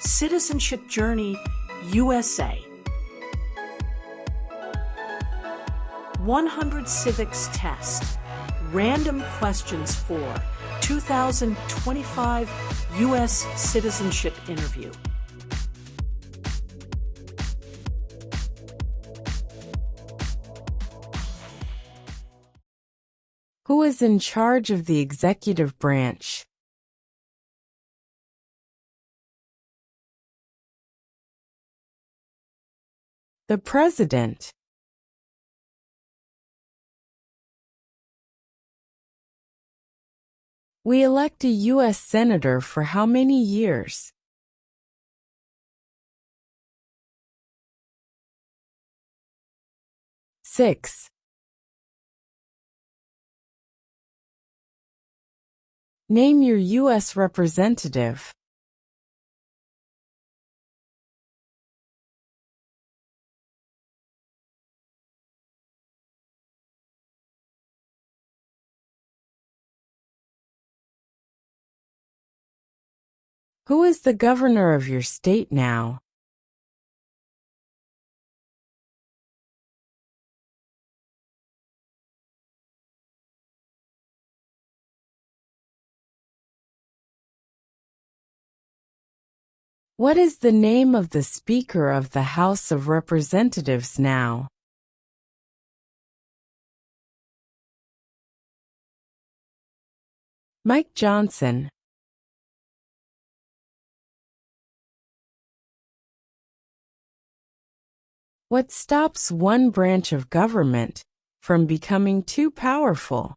Citizenship Journey, USA. 100 Civics Test. Random questions for 2025 U.S. Citizenship Interview. Who is in charge of the executive branch? The President. We elect a U.S. Senator for how many years? 6. Name your U.S. representative. Who is the governor of your state now? What is the name of the Speaker of the House of Representatives now? Mike Johnson. What stops one branch of government from becoming too powerful?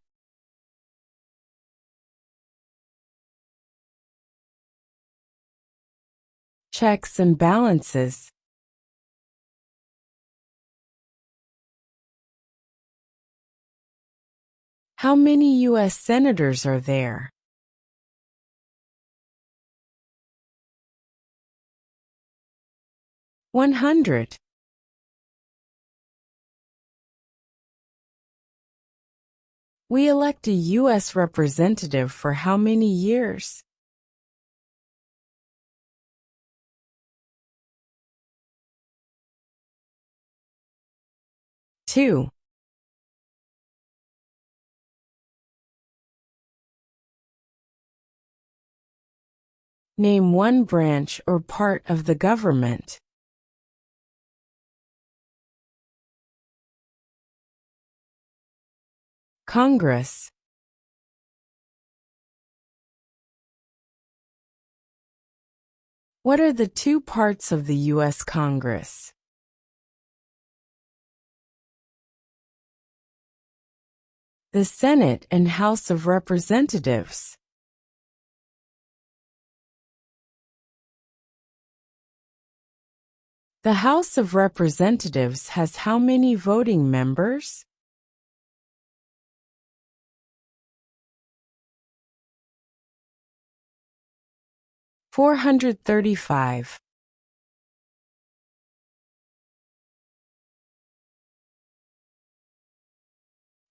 Checks and balances. How many U.S. senators are there? 100. We elect a U.S. representative for how many years? 2. Name one branch or part of the government. Congress. What are the two parts of the U.S. Congress? The Senate and House of Representatives. The House of Representatives has how many voting members? 435.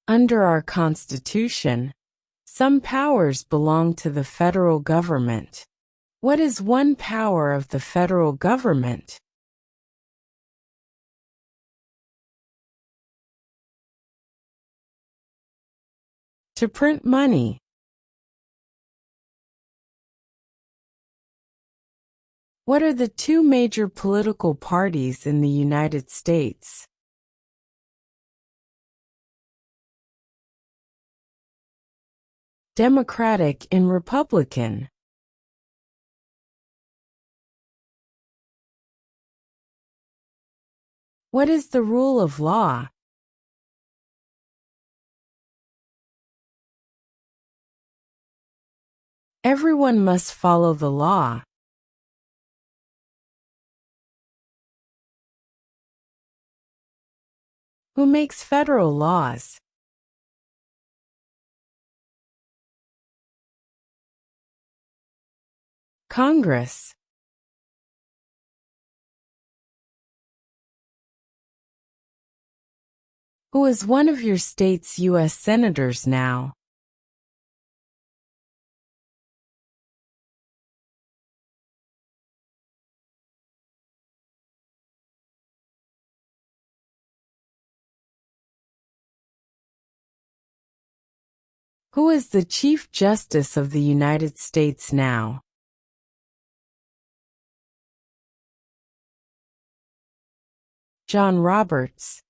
Under our Constitution, some powers belong to the federal government. What is one power of the federal government? To print money. What are the two major political parties in the United States? Democratic and Republican. What is the rule of law? Everyone must follow the law. Who makes federal laws? Congress. Who is one of your state's U.S. senators now? Who is the Chief Justice of the United States now? John Roberts.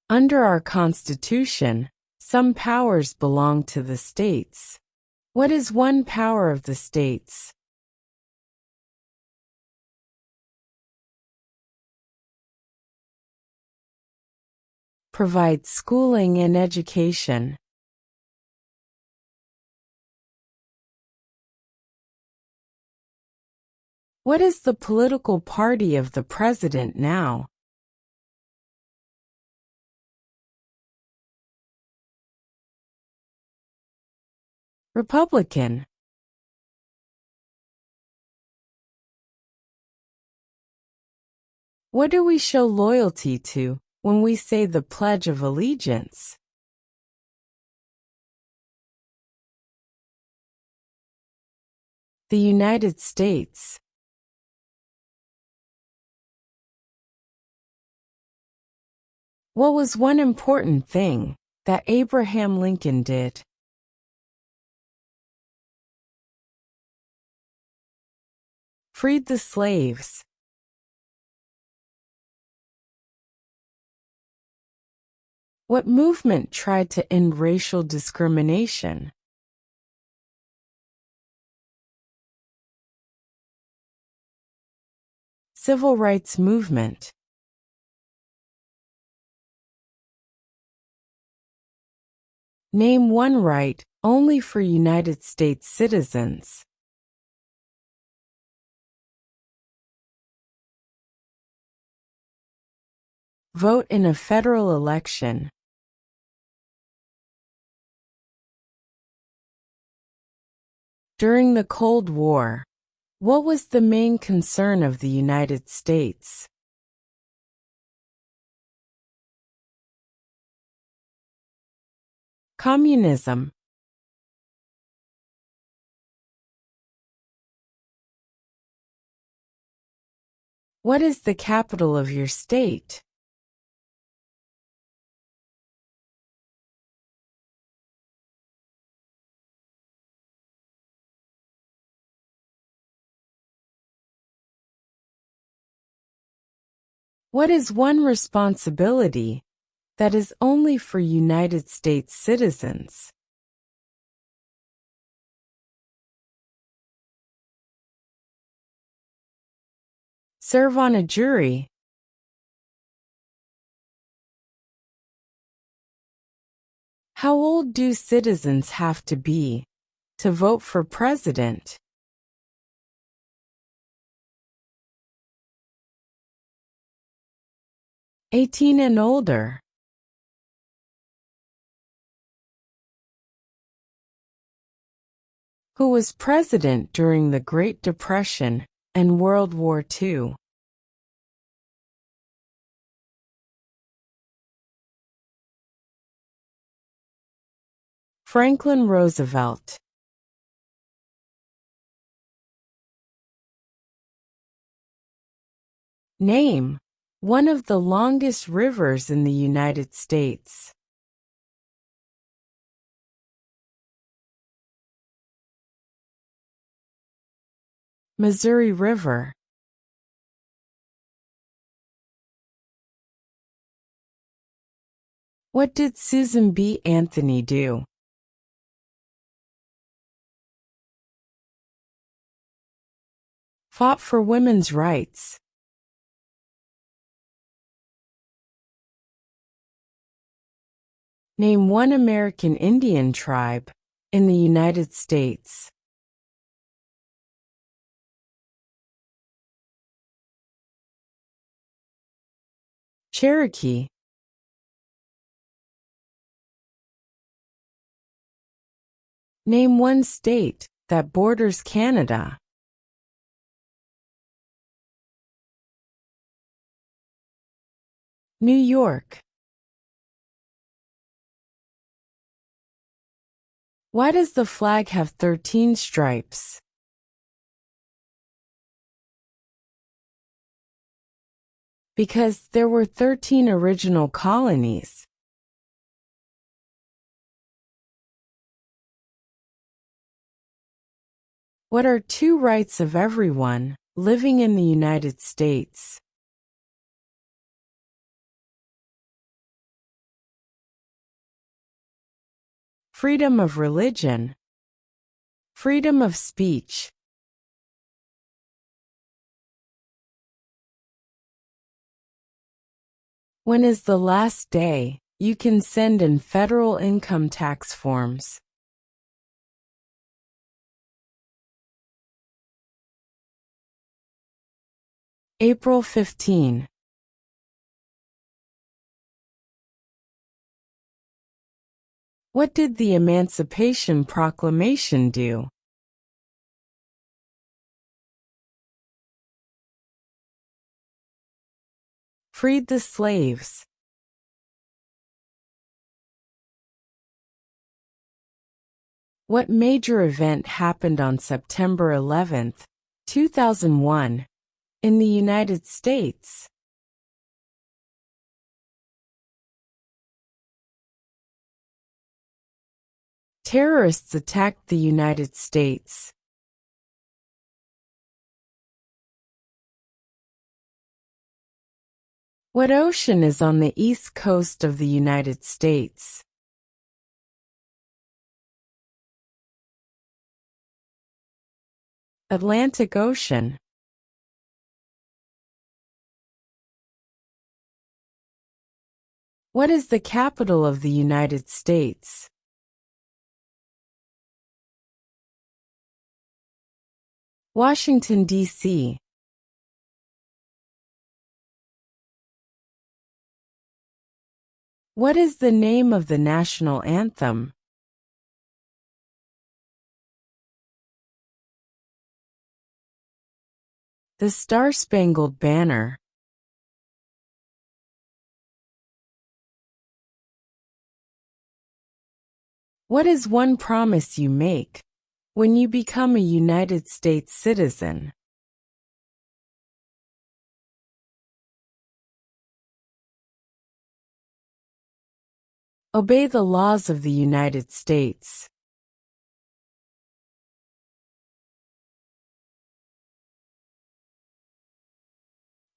Under our Constitution, some powers belong to the states. What is one power of the states? Provide schooling and education. What is the political party of the president now? Republican. What do we show loyalty to when we say the Pledge of Allegiance? The United States. What was one important thing that Abraham Lincoln did? Freed the slaves. What movement tried to end racial discrimination? Civil rights movement. Name one right only for United States citizens. Vote in a federal election. During the Cold War, what was the main concern of the United States? Communism. What is the capital of your state? What is one responsibility that is only for United States citizens? Serve on a jury. How old do citizens have to be to vote for president? 18 and older. Who was president during the Great Depression and World War II? Franklin Roosevelt. Name one of the longest rivers in the United States. Missouri River. What did Susan B. Anthony do? Fought for women's rights. Name one American Indian tribe in the United States. Cherokee. Name one state that borders Canada. New York. Why does the flag have 13 stripes? Because there were 13 original colonies. What are two rights of everyone living in the United States? Freedom of religion. Freedom of speech. When is the last day you can send in federal income tax forms? April 15. What did the Emancipation Proclamation do? Freed the slaves. What major event happened on September 11, 2001, in the United States? Terrorists attacked the United States. What ocean is on the east coast of the United States? Atlantic Ocean. What is the capital of the United States? Washington, D.C. What is the name of the national anthem? The Star-Spangled Banner. What is one promise you make when you become a United States citizen? Obey the laws of the United States.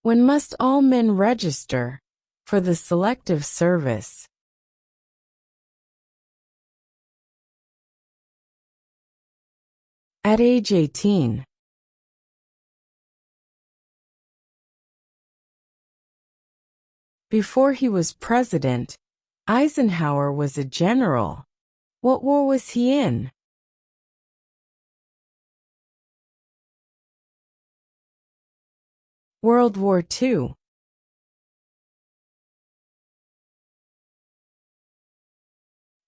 When must all men register for the Selective Service? At age 18. Before he was president, Eisenhower was a general. What war was he in? World War II.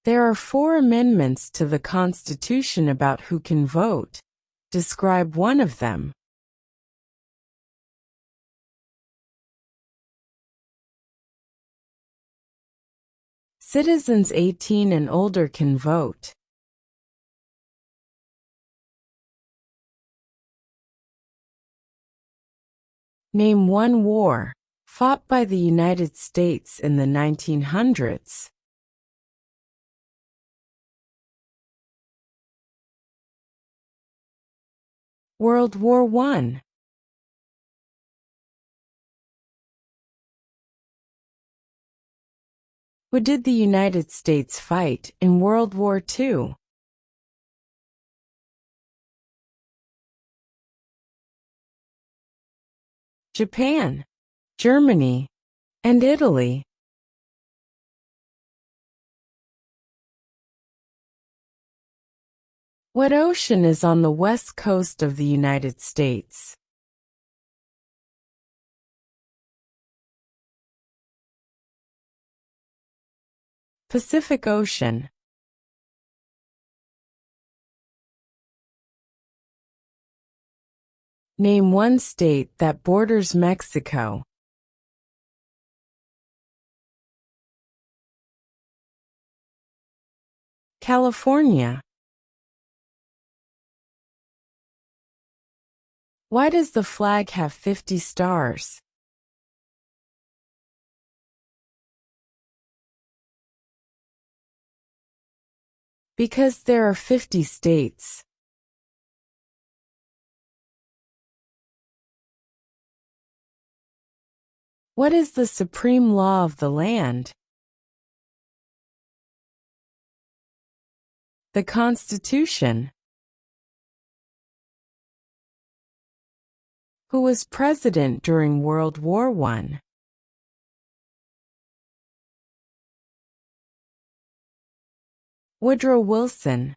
There are 4 amendments to the Constitution about who can vote. Describe one of them. Citizens 18 and older can vote. Name one war fought by the United States in the 1900s. World War I. Who did the United States fight in World War II? Japan, Germany, and Italy. What ocean is on the west coast of the United States? Pacific Ocean. Name one state that borders Mexico. California. Why does the flag have 50 stars? Because there are 50 states. What is the supreme law of the land? The Constitution. Who was president during World War I? Woodrow Wilson.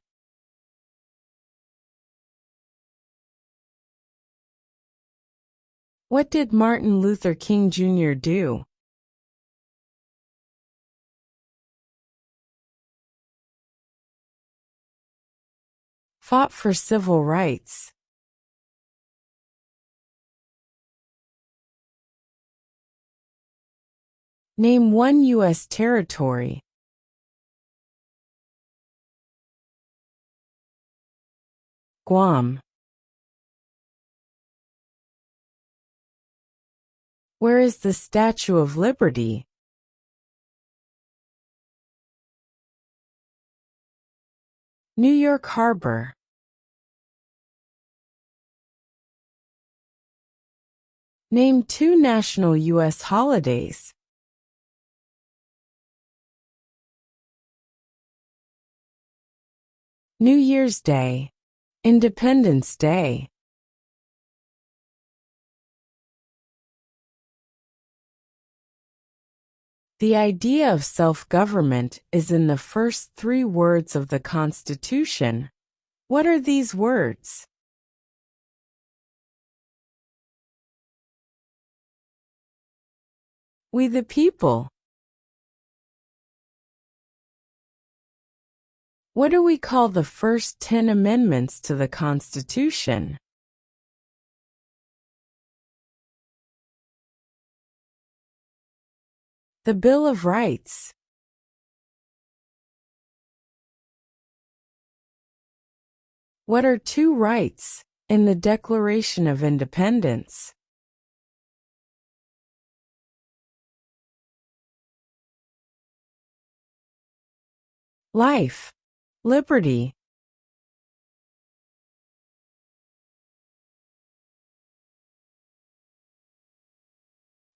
What did Martin Luther King Jr. do? Fought for civil rights. Name one U.S. territory. Guam. Where is the Statue of Liberty? New York Harbor. Name two national U.S. holidays. New Year's Day. Independence Day. The idea of self-government is in the first three words of the Constitution. What are these words? We the people. What do we call the first 10 amendments to the Constitution? The Bill of Rights. What are two rights in the Declaration of Independence? Life, liberty.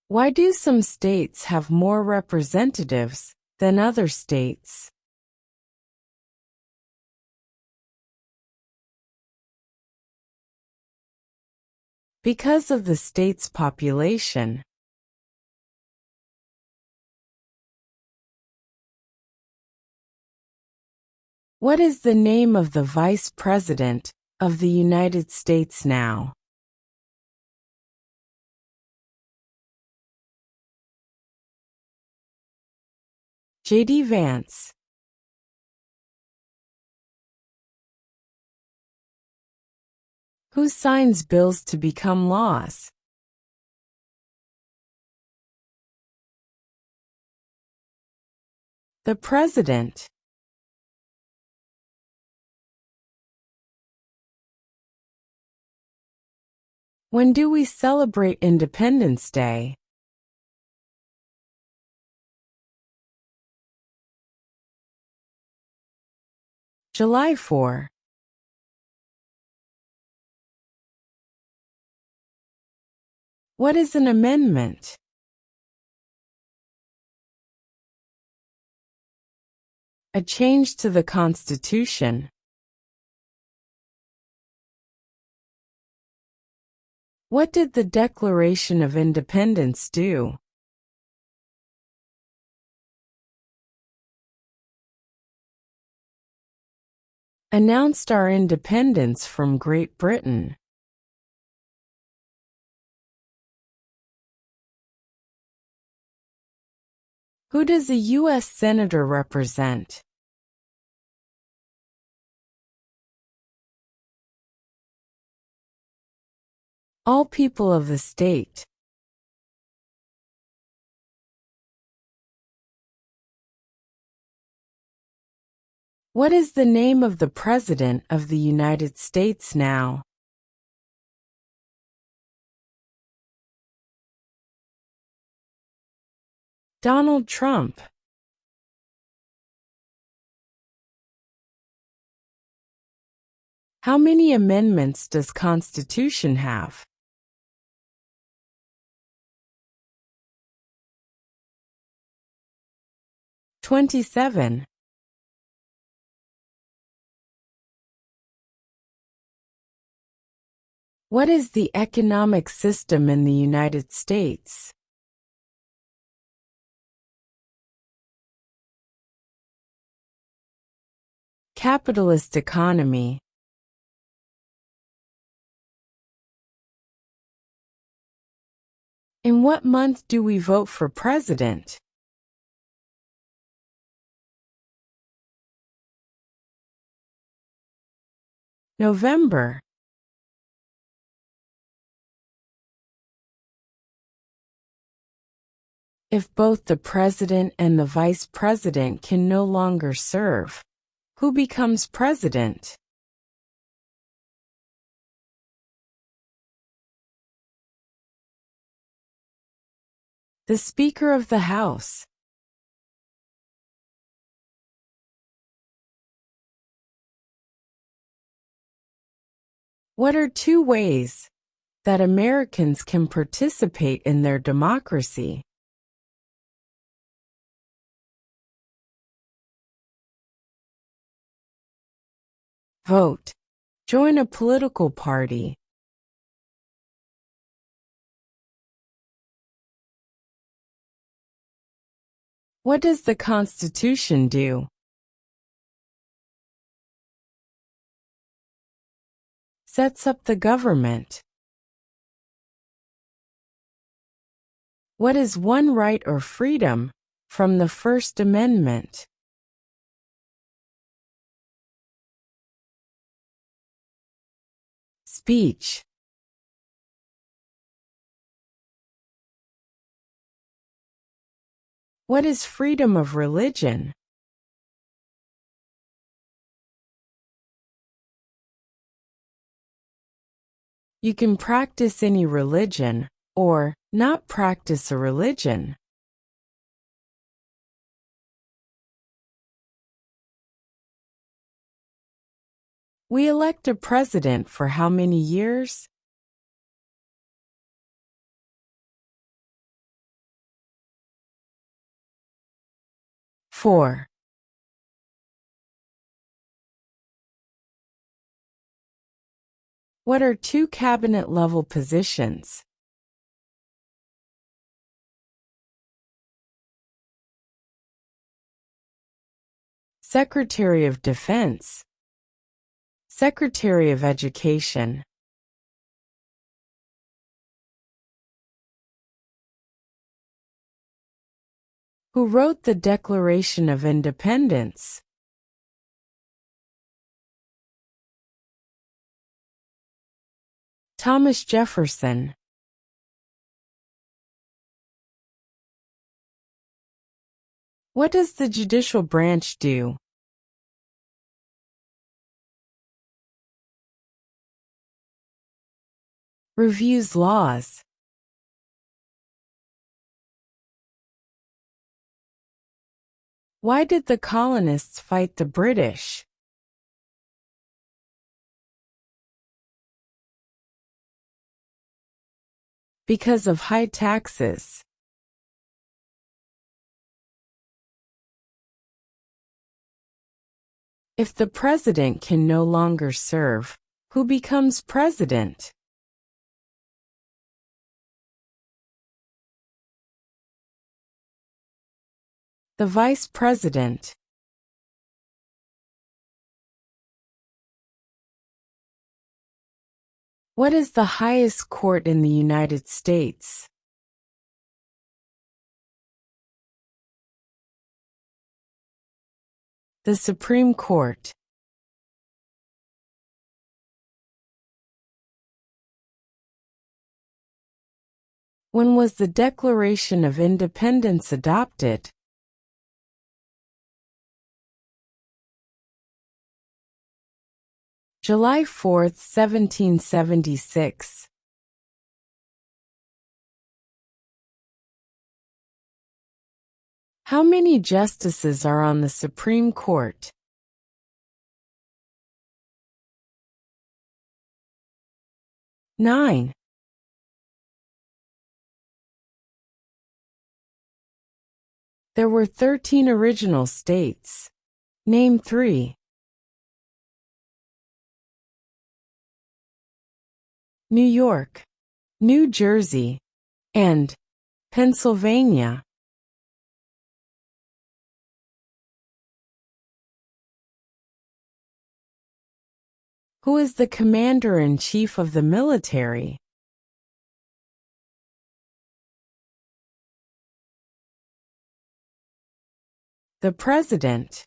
Why do some states have more representatives than other states? Because of the state's population. What is the name of the Vice President of the United States now? J.D. Vance. Who signs bills to become laws? The President. When do we celebrate Independence Day? July 4. What is an amendment? A change to the Constitution. What did the Declaration of Independence do? Announced our independence from Great Britain. Who does a U.S. Senator represent? All people of the state. What is the name of the President of the United States now? Donald Trump. How many amendments does Constitution have? 27. What is the economic system in the United States? Capitalist economy. In what month do we vote for president? November. If both the president and the vice president can no longer serve, who becomes president? The Speaker of the House. What are two ways that Americans can participate in their democracy? Vote. Join a political party. What does the Constitution do? Sets up the government. What is one right or freedom from the First Amendment? Speech. What is freedom of religion? You can practice any religion, or not practice a religion. We elect a president for how many years? Four. What are two cabinet-level positions? Secretary of Defense. Secretary of Education. Who wrote the Declaration of Independence? Thomas Jefferson. What does the judicial branch do? Reviews laws. Why did the colonists fight the British? Because of high taxes. If the president can no longer serve, who becomes president? The vice president. What is the highest court in the United States? The Supreme Court. When was the Declaration of Independence adopted? July 4, 1776. How many justices are on the Supreme Court? 9. There were 13 original states. Name 3. New York, New Jersey, and Pennsylvania. Who is the commander-in-chief of the military? The President.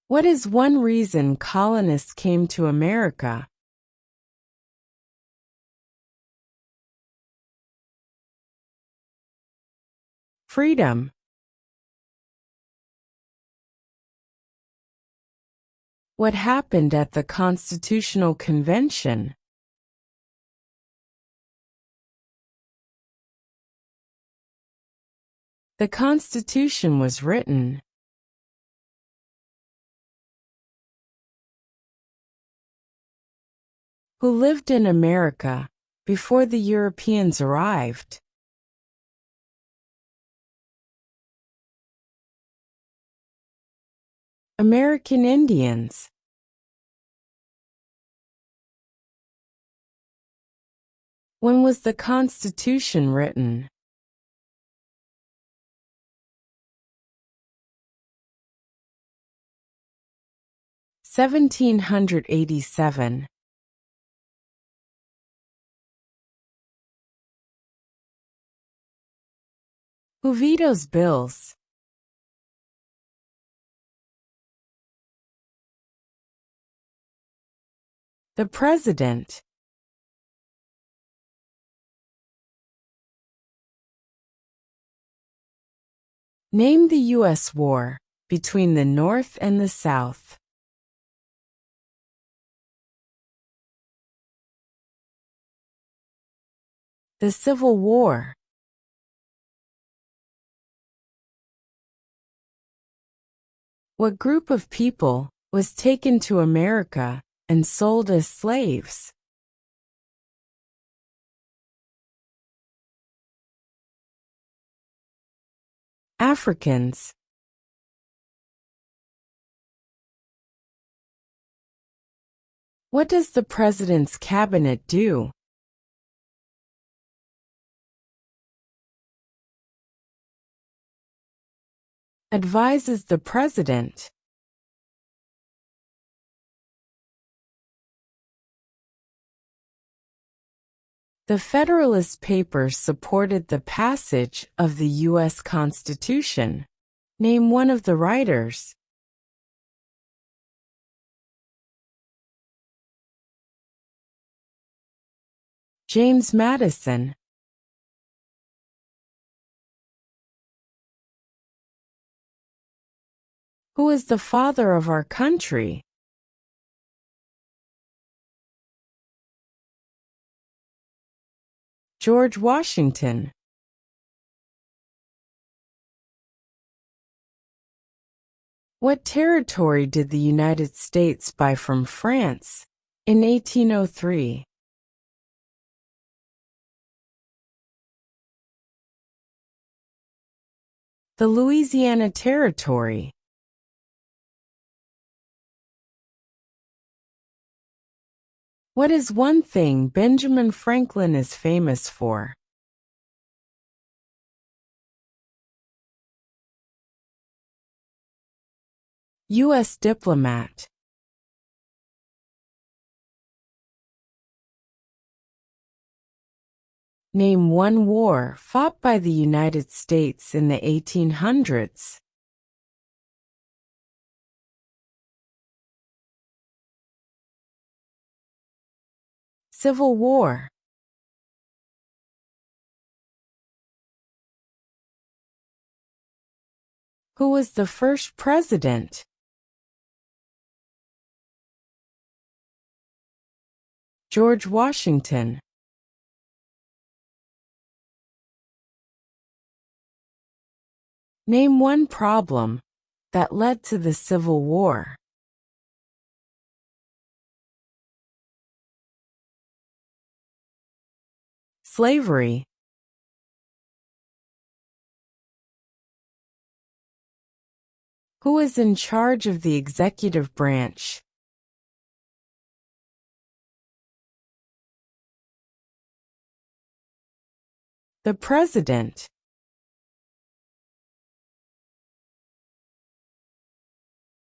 What is one reason colonists came to America? Freedom. What happened at the Constitutional Convention? The Constitution was written. Who lived in America before the Europeans arrived? American Indians. When was the Constitution written? (1787). Who vetoes bills? The President. Name the U.S. war between the North and the South. The Civil War. What group of people was taken to America and sold as slaves? Africans. What does the President's cabinet do? Advises the President. The Federalist Papers supported the passage of the U.S. Constitution. Name one of the writers. James Madison. Who is the father of our country? George Washington. What territory did the United States buy from France in 1803? The Louisiana Territory. What is one thing Benjamin Franklin is famous for? U.S. diplomat. Name one war fought by the United States in the 1800s. Civil War. Who was the first president? George Washington. Name one problem that led to the Civil War. Slavery. Who is in charge of the executive branch? The President.